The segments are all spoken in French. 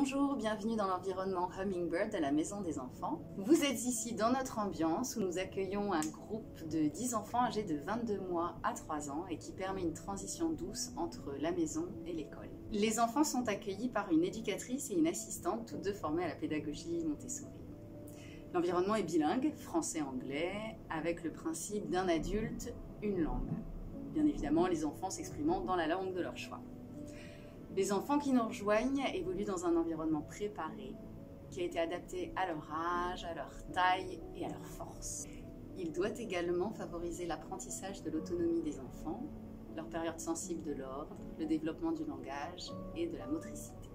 Bonjour, bienvenue dans l'environnement Hummingbird de la Maison des Enfants. Vous êtes ici dans notre ambiance où nous accueillons un groupe de 10 enfants âgés de 22 mois à 3 ans et qui permet une transition douce entre la maison et l'école. Les enfants sont accueillis par une éducatrice et une assistante, toutes deux formées à la pédagogie Montessori. L'environnement est bilingue, français-anglais, avec le principe d'un adulte, une langue. Bien évidemment, les enfants s'exprimant dans la langue de leur choix. Les enfants qui nous rejoignent évoluent dans un environnement préparé, qui a été adapté à leur âge, à leur taille et à leur force. Il doit également favoriser l'apprentissage de l'autonomie des enfants, leur période sensible de l'ordre, le développement du langage et de la motricité.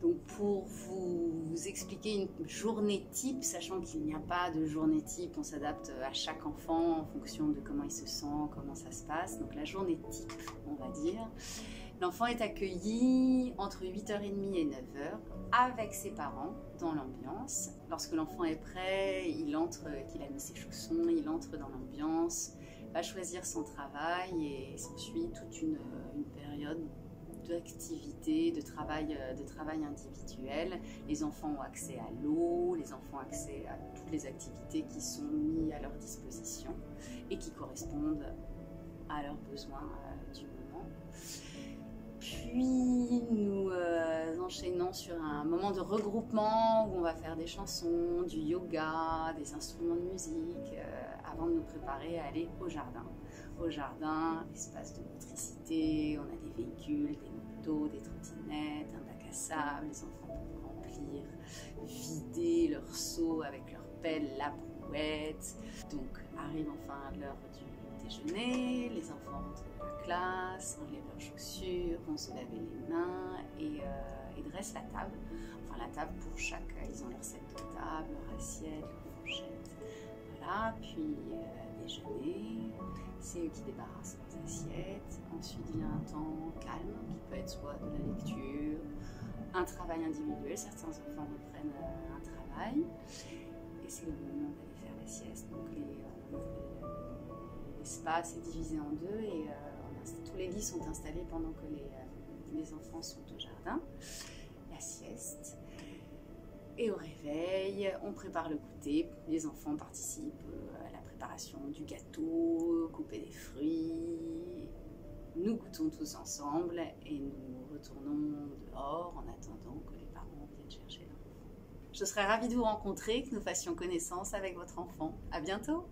Donc pour vous expliquer une journée type, sachant qu'il n'y a pas de journée type, on s'adapte à chaque enfant en fonction de comment il se sent, comment ça se passe. Donc la journée type, on va dire. L'enfant est accueilli entre 8h30 et 9h avec ses parents dans l'ambiance. Lorsque l'enfant est prêt, qu'il a mis ses chaussons, il entre dans l'ambiance, va choisir son travail et s'ensuit toute une période d'activité, de travail individuel. Les enfants ont accès à l'eau, les enfants ont accès à toutes les activités qui sont mises à leur disposition et qui correspondent à leurs besoins du moment. Puis nous enchaînons sur un moment de regroupement où on va faire des chansons, du yoga, des instruments de musique avant de nous préparer à aller au jardin. Au jardin, espace de motricité, on a des véhicules, des motos, des trottinettes, un bac à sable, les enfants peuvent remplir, vider leur seau avec leur pelle, la brouette. Donc arrive enfin l'heure du déjeuner, les enfants rentrent de la classe, enlèvent leurs chaussures, vont se laver les mains et dressent la table. Enfin la table pour chaque, ils ont leur set de table, leur assiette, leur fourchette. Voilà, puis déjeuner, c'est eux qui débarrassent leurs assiettes. Ensuite vient un temps calme qui peut être soit de la lecture, un travail individuel, certains enfants reprennent un travail et c'est le moment d'aller faire la sieste. Donc l'espace est divisé en deux et tous les lits sont installés pendant que les enfants sont au jardin. La sieste. Et au réveil, on prépare le goûter. Les enfants participent à la préparation du gâteau, couper des fruits. Nous goûtons tous ensemble et nous retournons dehors en attendant que les parents viennent chercher leur enfant. Je serais ravie de vous rencontrer, que nous fassions connaissance avec votre enfant. À bientôt!